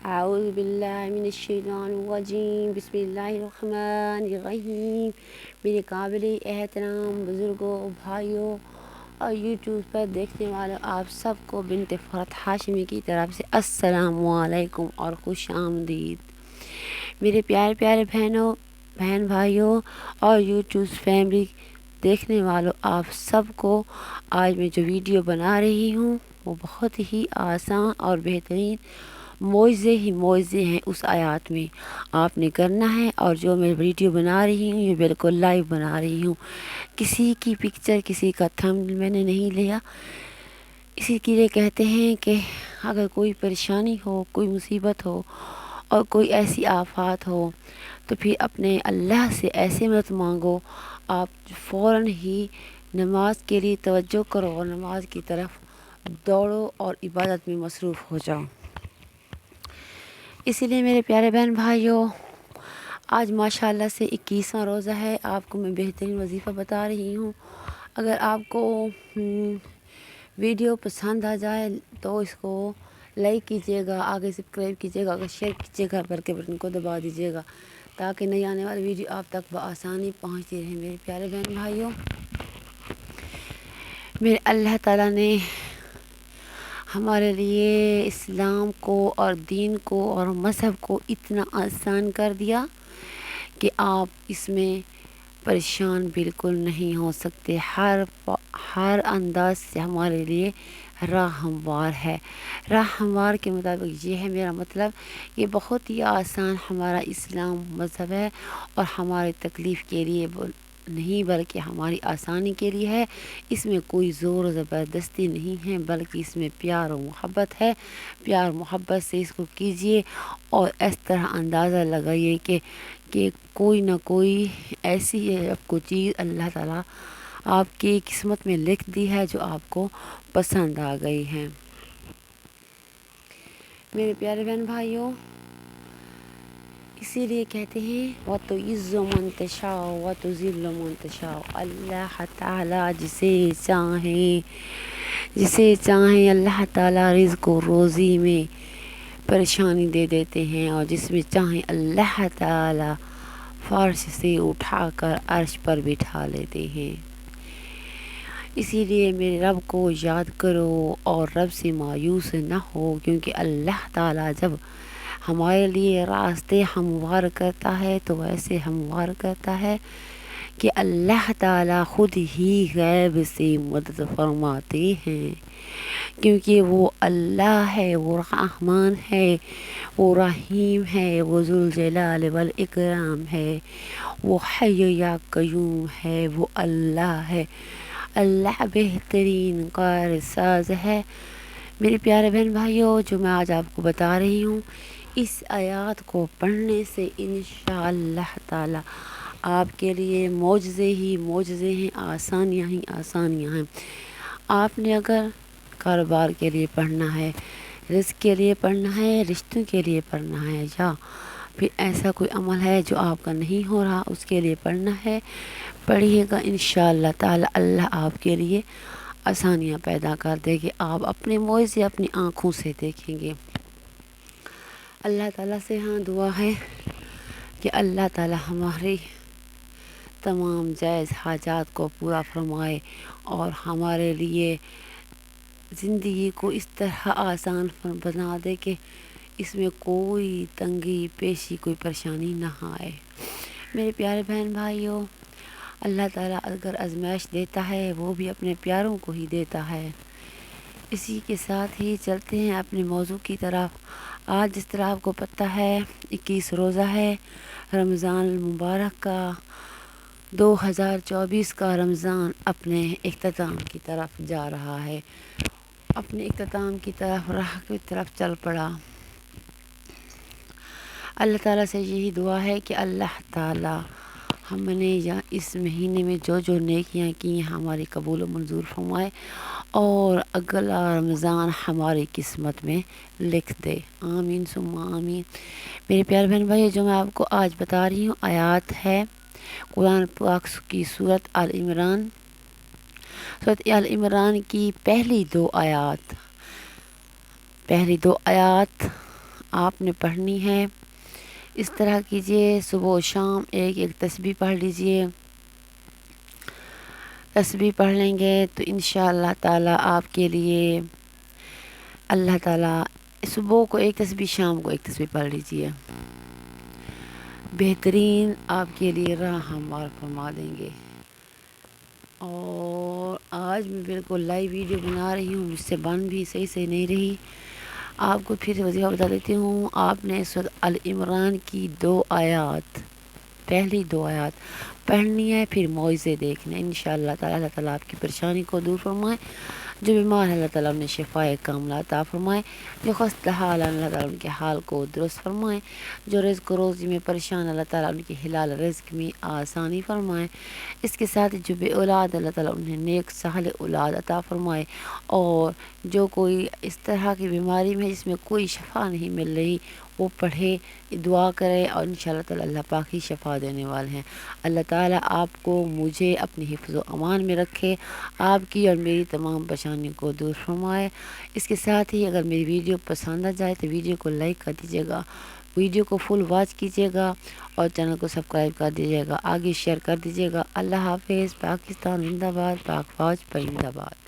اعوذ باللہ من الشیطان الرجیم، بسم اللہ الرحمن الرحیم۔ میرے قابل احترام بزرگوں، بھائیوں اور یوٹیوب پر دیکھنے والوں، آپ سب کو بنت فرحت ہاشمی کی طرف سے السلام علیکم اور خوش آمدید۔ میرے پیارے پیارے بہن بھائیوں اور یوٹیوب فیملی دیکھنے والوں، آپ سب کو آج میں جو ویڈیو بنا رہی ہوں وہ بہت ہی آسان اور بہترین معجزے ہیں اس آیات میں۔ آپ نے کرنا ہے، اور جو میں ویڈیو بنا رہی ہوں یہ بالکل لائیو بنا رہی ہوں، کسی کی پکچر، کسی کا تھمبنیل میں نے نہیں لیا۔ اسی کے لیے کہتے ہیں کہ اگر کوئی پریشانی ہو، کوئی مصیبت ہو اور کوئی ایسی آفات ہو تو پھر اپنے اللہ سے ایسے مدد مانگو، آپ فوراً ہی نماز کے لیے توجہ کرو اور نماز کی طرف دوڑو اور عبادت میں مصروف ہو جاؤ۔ اسی لیے میرے پیارے بہن بھائیوں، آج ماشاءاللہ سے 21واں روزہ ہے۔ آپ کو میں بہترین وظیفہ بتا رہی ہوں۔ اگر آپ کو ویڈیو پسند آ جائے تو اس کو لائک کیجیے گا، آگے سبسکرائب کیجیے گا، اگر شیئر کیجیے گا بیل کے بٹن کو دبا دیجیے گا تاکہ نئی آنے والی ویڈیو آپ تک بآسانی پہنچتی رہے۔ میرے پیارے بہن بھائیوں، میرے اللہ تعالیٰ نے ہمارے لیے اسلام کو اور دین کو اور مذہب کو اتنا آسان کر دیا کہ آپ اس میں پریشان بالکل نہیں ہو سکتے۔ ہر انداز سے ہمارے لیے راہ ہموار ہے۔ راہ ہموار کے مطابق یہ ہے میرا مطلب، یہ بہت ہی آسان ہمارا اسلام مذہب ہے، اور ہماری تکلیف کے لیے نہیں بلکہ ہماری آسانی کے لیے ہے۔ اس میں کوئی زور و زبردستی نہیں ہے، بلکہ اس میں پیار و محبت ہے۔ پیار محبت سے اس کو کیجیے اور اس طرح اندازہ لگائیے کہ کوئی نہ کوئی ایسی آپ کو چیز اللہ تعالیٰ آپ کی قسمت میں لکھ دی ہے جو آپ کو پسند آ گئی ہے۔ میرے پیارے بہن بھائیوں، اسی لیے کہتے ہیں وَتُعِزُّ مَن تَشَاءُ وَتُذِلُّ مَن تَشَاءُ۔ اللہ تعالیٰ جسے چاہیں اللہ تعالیٰ رزق و روزی میں پریشانی دے دیتے ہیں، اور جس میں چاہیں اللہ تعالیٰ فرش سے اٹھا کر عرش پر بٹھا لیتے ہیں۔ اسی لیے میرے رب کو یاد کرو اور رب سے مایوس نہ ہو، کیونکہ اللہ تعالیٰ جب ہمارے لیے راستے ہموار کرتا ہے تو ایسے ہموار کرتا ہے کہ اللہ تعالیٰ خود ہی غیب سے مدد فرماتے ہیں، کیونکہ وہ اللہ ہے، وہ رحمان ہے، وہ رحیم ہے، وہ ذوالجلال والاکرام ہے، وہ حی یا قیوم ہے، وہ اللہ ہے۔ اللہ بہترین قہر ساز ہے۔ میرے پیارے بہن بھائیوں، جو میں آج آپ کو بتا رہی ہوں، اس آیات کو پڑھنے سے انشاءاللہ تعالی آپ کے لیے معجزے ہی معجزے ہیں، آسانیاں ہی آسانیاں ہیں۔ آپ نے اگر کاروبار کے لیے پڑھنا ہے، رزق کے لیے پڑھنا ہے، رشتوں کے لیے پڑھنا ہے، یا پھر ایسا کوئی عمل ہے جو آپ کا نہیں ہو رہا اس کے لیے پڑھنا ہے، پڑھیے گا انشاءاللہ تعالی اللہ آپ کے لیے آسانیاں پیدا کر دے گی۔ آپ اپنے معجزے اپنی آنکھوں سے دیکھیں گے۔ اللہ تعالیٰ سے دعا ہے کہ اللہ تعالیٰ ہماری تمام جائز حاجات کو پورا فرمائے اور ہمارے لیے زندگی کو اس طرح آسان بنا دے کہ اس میں کوئی تنگی پیشی، کوئی پریشانی نہ آئے۔ میرے پیارے بہن بھائیوں، اللہ تعالیٰ اگر آزمائش دیتا ہے وہ بھی اپنے پیاروں کو ہی دیتا ہے۔ اسی کے ساتھ ہی چلتے ہیں اپنے موضوع کی طرف۔ آج جس طرح آپ کو پتہ ہے 21 روزہ ہے رمضان المبارک کا، 2024 کا رمضان اپنے اختتام کی طرف جا رہا ہے، اپنے اختتام کی طرف، راہ کی طرف چل پڑا۔ اللہ تعالیٰ سے یہی دعا ہے کہ اللہ تعالیٰ ہم نے اس مہینے میں جو جو نیکیاں کی ہیں ہماری قبول و منظور فرمائے، اور اگلا رمضان ہماری قسمت میں لکھ دے، آمین ثم آمین۔ میرے پیارے بہن بھائی، جو میں آپ کو آج بتا رہی ہوں آیات ہے قرآن پاک کی سورۃ آل عمران، سورۃ آل عمران کی پہلی دو آیات آپ نے پڑھنی ہے۔ اس طرح کیجئے، صبح و شام ایک ایک تسبیح پڑھ لیجئے۔ تسبیح پڑھ لیں گے تو انشاءاللہ تعالیٰ آپ کے لیے اللہ تعالیٰ صبح کو ایک تسبیح، شام کو ایک تسبیح پڑھ لیجئے، بہترین آپ کے لیے راہ ہموار فرما دیں گے۔ اور آج میں بالکل لائیو ویڈیو بنا رہی ہوں، مجھ سے بن بھی صحیح سے نہیں رہی۔ آپ کو پھر سے وظیفہ بتا دیتی ہوں۔ آپ نے سورۃ آل عمران کی 2 آیات، پہلی 2 آیات پڑھنی ہے، پھر معجزے دیکھنے۔ انشاءاللہ تعالیٰ اللہ تعالیٰ آپ کی پریشانی کو دور فرمائے۔ جو بیمار ہے اللہ تعالیٰ انہیں شفائے کاملہ عطا فرمائے۔ جو خستہ حال ہے اللہ تعالیٰ ان کے حال کو درست فرمائے۔ جو رزق و روزی میں پریشان اللہ تعالیٰ ان کی حلال رزق میں آسانی فرمائے۔ اس کے ساتھ جو بے اولاد اللہ تعالیٰ انہیں نیک صالح اولاد عطا فرمائے۔ اور جو کوئی اس طرح کی بیماری میں جس میں کوئی شفا نہیں مل رہی، وہ پڑھے، دعا کرے، اور انشاءاللہ تعالیٰ اللہ پاک ہی شفا دینے والے ہیں۔ اللہ تعالیٰ آپ کو مجھے اپنی حفظ و امان میں رکھے، آپ کی اور میری تمام پریشانیوں کو دور فرمائے۔ اس کے ساتھ ہی اگر میری ویڈیو پسند آ جائے تو ویڈیو کو لائک کر دیجیے گا، ویڈیو کو فل واچ کیجیے گا، اور چینل کو سبسکرائب کر دیجیے گا، آگے شیئر کر دیجیے گا۔ اللہ حافظ۔ پاکستان زندہ باد، پاک فوج پرندہ باد۔